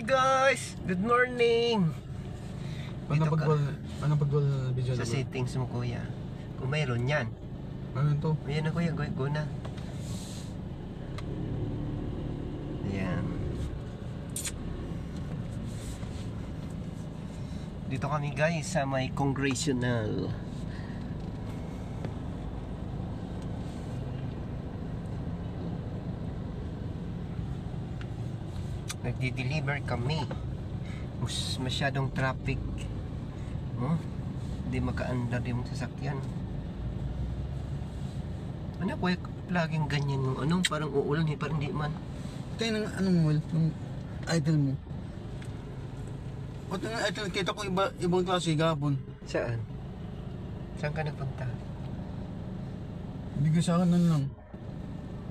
Hi guys! Good morning! Ano pag-wall video Sa na ba? settings mo kuya. Kung mayroon yan. Ano to? Ayan na kuya, go na. Ayan. Dito kami guys sa may Congressional. Nagdi-deliver kami. Masyadong traffic. Hindi makaandar yung sasakyan. Ano kuya, laging ganyan yung anong parang uulan parang hindi man. Tayo ng anong wall, ng idol mo. Ba't nga idol, kita ko ibang klase gabon. Saan? Saan ka nagpunta? Bigay sa akin lang.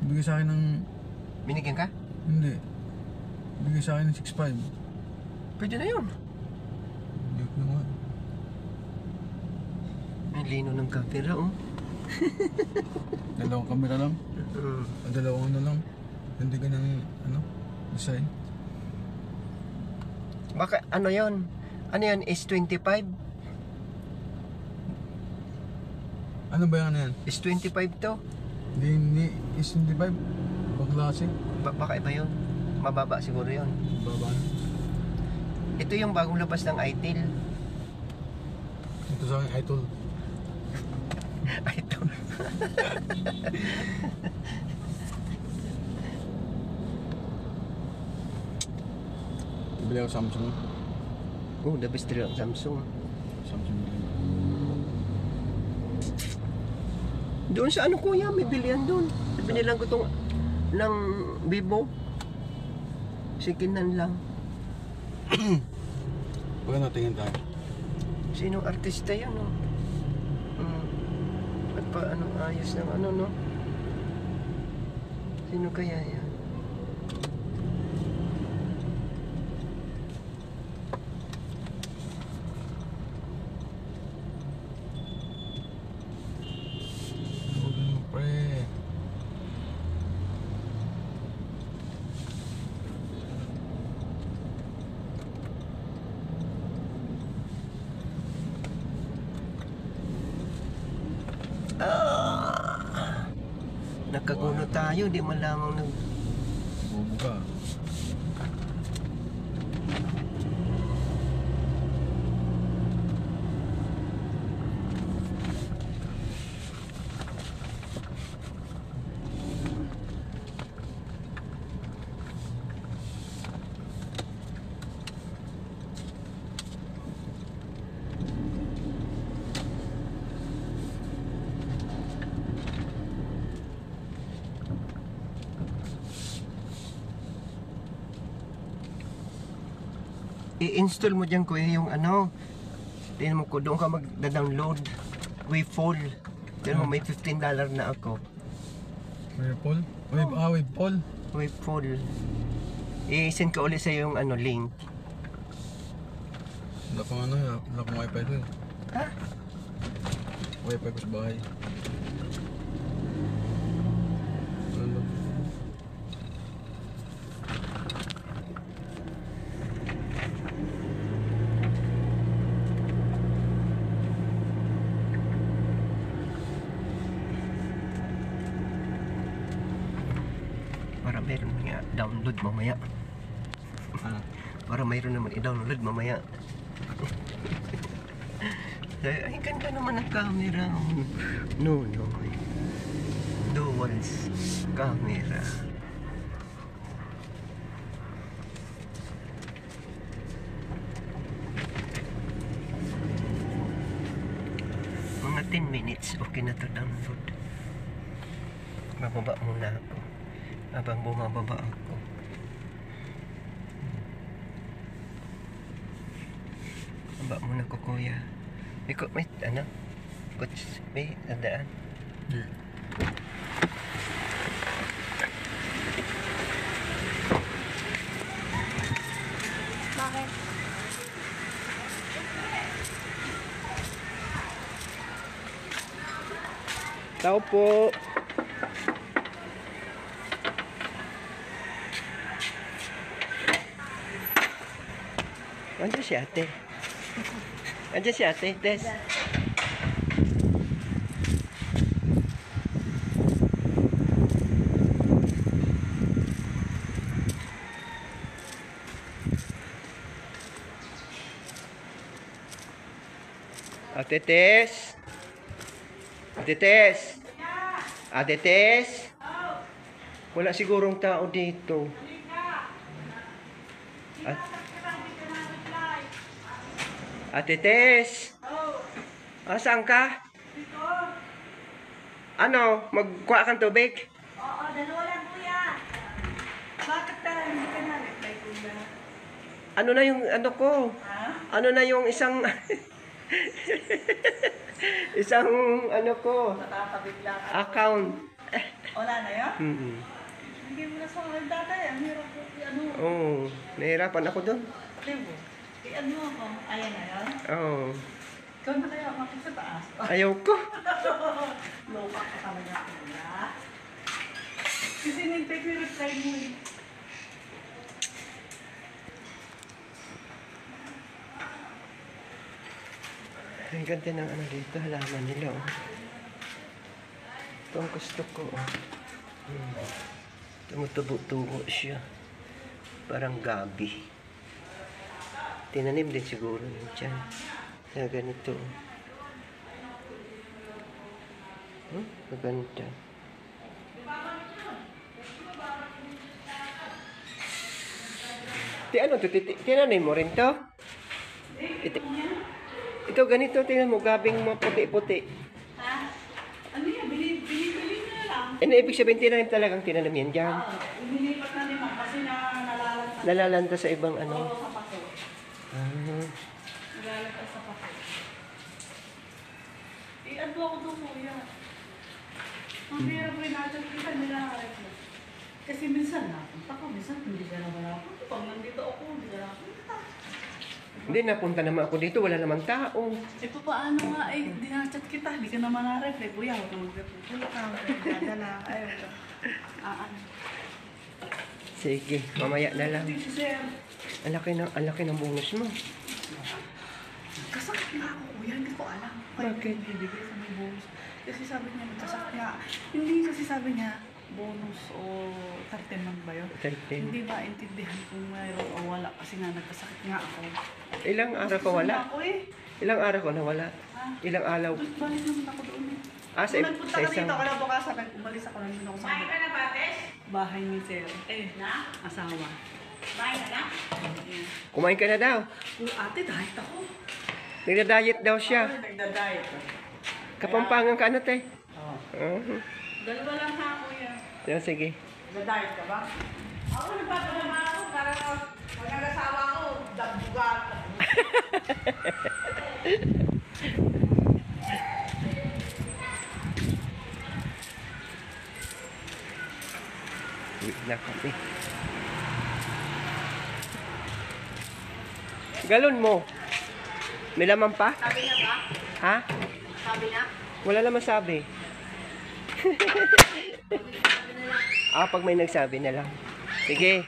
Bigay sa akin ng... Binigyan ka? Hindi. Bigay sa akin ng 6.5. Pwede na yun. Hindi ko naman. Ang lino ng camera Dalawang camera lang. Dalawang ano lang. Hindi ganyan design. Baka ano yun? Ano yun? S25? Ano ba yan yan? S25 to? Hindi, is 25. Ibang klase. Baka iba yun. Mababa siguro yun. Baba. Ito yung bagong labas ng ITIL. Ito sa akin, idol. Ito. Bili ako Samsung. Oh, the best rin ang Samsung. Samsung bili. Doon sa ano kuya, may bilihan doon. Binilang ko itong ng Vivo. Second-hand lang. Pagka natingin tayo. Sinong artista yan, no? At pa, ayos ng no? Sino kaya yan? Pre. Nagkagulo tayo, di man lamang Bubuka. I-install mo dyan kuya yung tingnan mo ko, doon ka mag-download Wavefall. Tingnan mo, may $15 na ako. Wavefall? Wavefall? Wavefall. I-send ko ulit sa'yo yung link. Wala pang wala pang wifi ko eh. Ha? Wifi ko sa bahay. Ano? Para meron nga download mamaya. Para mayroon naman i-download mamaya. Ay, ganda naman ang camera. No. Dual camera. Mga 10 minutes, okay na to download. Bababa muna ako. Habang bumababa ako. Baba muna ko kuya. May tandaan. Yeah. Bakit? Tao po. Andiyan si ate. Andiyan si ate, Des. Ate Tess. Ate Tess. Ate Tess. Wala sigurong tao dito. At Ate Tess. Saan ka? Ano? Magkuha kang tubig? Oo, dalawa lang kuya. Bakit hindi ka na-reply kuya? Ano na yung ano ko? Ha? Ano na yung isang isang ano ko? Nakakabit lang. Account. Wala na yun? Mm. Hindi mo na sa mga data. Ang hirap ko. Ano? Oh, nahirapan ako doon. Dibo? Ano ako? Ayan na yun? Oh, Ikaw na kaya makik sa taas. ayaw ko. Loka ka talaga kuya. Kasi nintay ko yung reply mo eh. Ang ganda ng ano dito, halaman nila. Oh. Ito ang gusto ko. Oh. Tumutubo-tubo siya. Parang gabi. Tinanim din siguro yun dyan. Kaya ganito. Maganda. Ano to? Tinanim mo rin to? Ito ganito, tingnan mo, gabing mo puti-puti. Ha? Ano yan? Bili-bili na lang. Ano ibig sabihin, talagang tinanim yan dyan? Umilipat na naman kasi nalalanta. Nalalanta sa ibang ano. Oo, sa paso. Nalalanta sa paso. Ano ako doon kuya? Ang hirap rin natin kita nila mo. Kasi minsan napunta ko, minsan hindi ka naman napunta. Pag nandito ako, hindi ka napunta. Hindi, napunta naman ako dito, wala namang tao. Eh, paano nga eh, dinachat kita, hindi ka naman na-reply. Kuya, huwag kang mag-reply. Wala ka, dadala. Ayaw ka. Ano? Sige, mamaya na lang. Si Sir. Ang laki ng bonus mo. Kasakit nga ako, kuya. Hindi ko alam. Bakit? Bibigay sa may bonus. Kasi sabi niya, magkasakit nga. Hindi kasi sabi niya, bonus o 30 man ba yun? 13. Hindi ba intindihan kung mayroon o wala kasi nga nagkasakit nga ako. Ilang araw ko wala? Ako eh. Ilang araw ko nawala? Ha? Ilang araw? Balik naman ako doon eh. Ah, Kung nagpunta ka isang... dito, kala bukasan, umalis ako, nandun ako sa bahay ni Sir. Asawa. Kumain ka na daw. Ate, diet ako. Nagda-diet daw siya. Nagda-diet. Kapampangan ka ano, te? Oo. Dalawa lang ha, kuya. Sige. Nagda-diet ka ba? Ako nagpapalama ako, para pag nag-asawa ako, dagbugat. Wait na kape. Galon mo. May laman pa? Sabi na ba? Ha? Sabi na? Wala naman sabi. Pag may nagsabi na lang. Sige.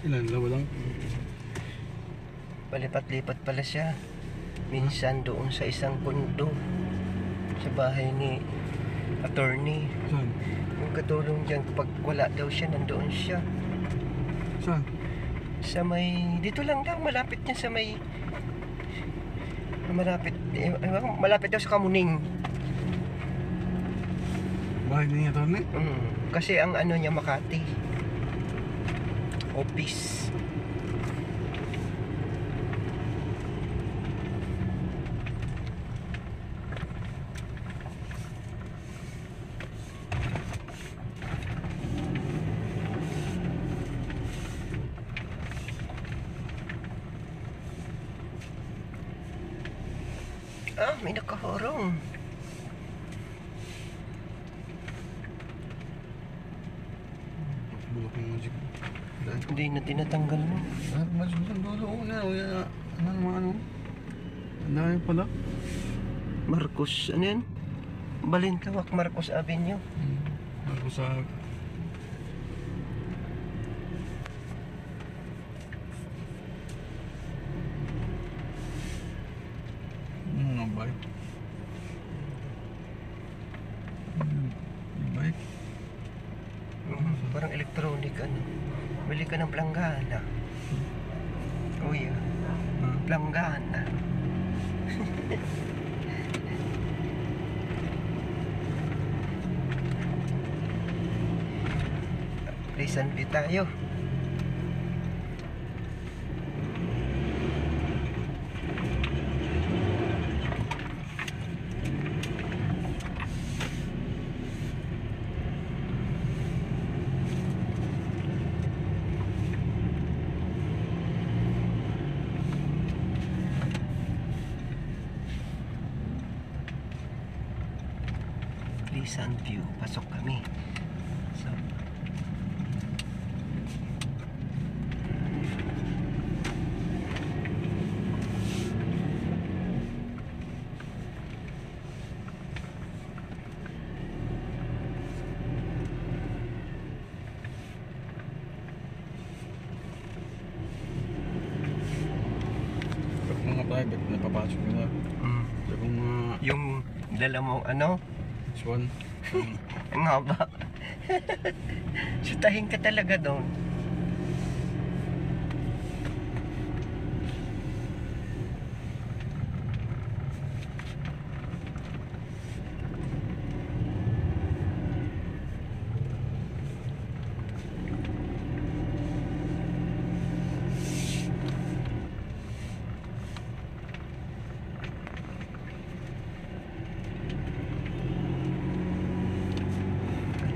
Ilan? Dalawa lang? Palipat-lipat pala siya. Minsan doon sa isang kondo. Sa bahay ni attorney. Saan? Yung katulong dyan, pag wala daw siya, nandoon siya. Saan? Sa may, dito lang daw, malapit niya sa may, malapit daw sa Kamuning. Bahay niya ito, ne? Kasi ang ano niya, Makati. Office. Ah, may nakahorong. Bulok ng jeep. Dahil. Hindi na tinatanggal mo. Mas dulo ko na. Ano? Ang dami pala. Marcos, ano yan? Balintawak, Marcos Avenue. Ako sa... Mga bike. Bike. Parang electronic, ano. Bili ka ng planggana. Kuya, planggana. Lisan B tayo. Lisan View, pasok kami. So, Mga private na papasok nila. Sa mga yung dala mo, ano, swan. ang haba. Sutahin ka talaga doon.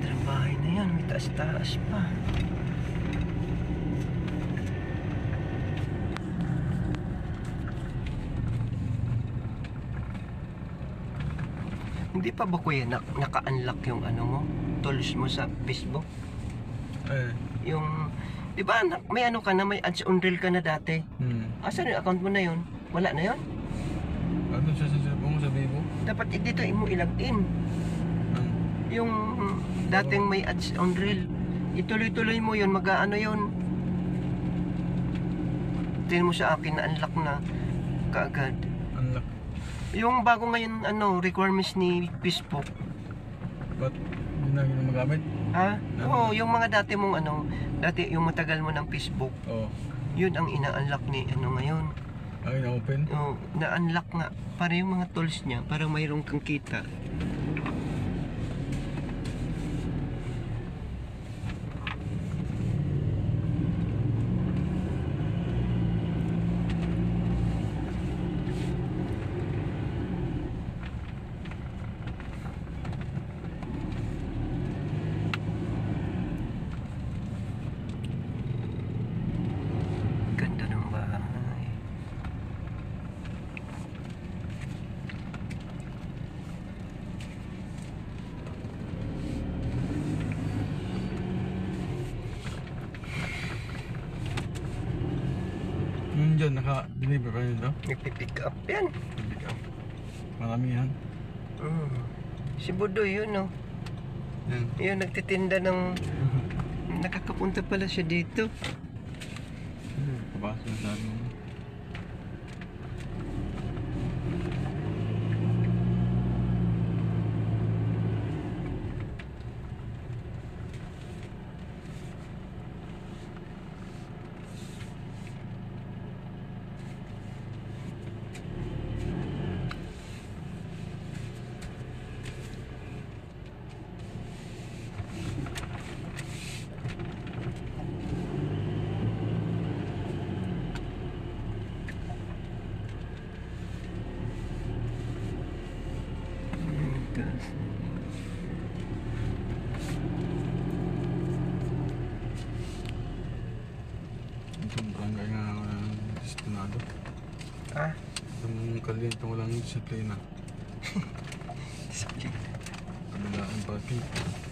Ang bahay na yan, may taas-taas pa. Hindi pa ba kuya naka-unlock yung ano mo? Tools mo sa Facebook? Yung, di ba may ano ka na, may ads on reel ka na dati? Asan yung account mo na yun? Wala na yun? Ano sa mo sa Vivo? Dapat dito mo ilagin. Yung dating may ads on reel, ituloy-tuloy mo yun, mag-ano yun. Tingin mo sa akin na unlock na kaagad. Unlock. Yung bago ngayon, ano, requirements ni Facebook. Ba't hindi na yun magamit? Ha? Oo, yung mga dati mong ano, dati yung matagal mo ng Facebook, Oo. yun ang ina-unlock ni ano ngayon. Ay, na-open? Oo, na-unlock nga. Para yung mga tools niya, para mayroong kang kita. Ganda ng bahay. Yun dyan, naka-deliver pa nito? Nagpipick up yan. Pick up. Marami yan. Si Budoy yun, no? Yan. Yun, nagtitinda ng... Nakakapunta pala siya dito. Papasok na sa amin. Itong barangay nga Estonado. Ah, Yung kaliente walang disiplina. Kabilaan parking.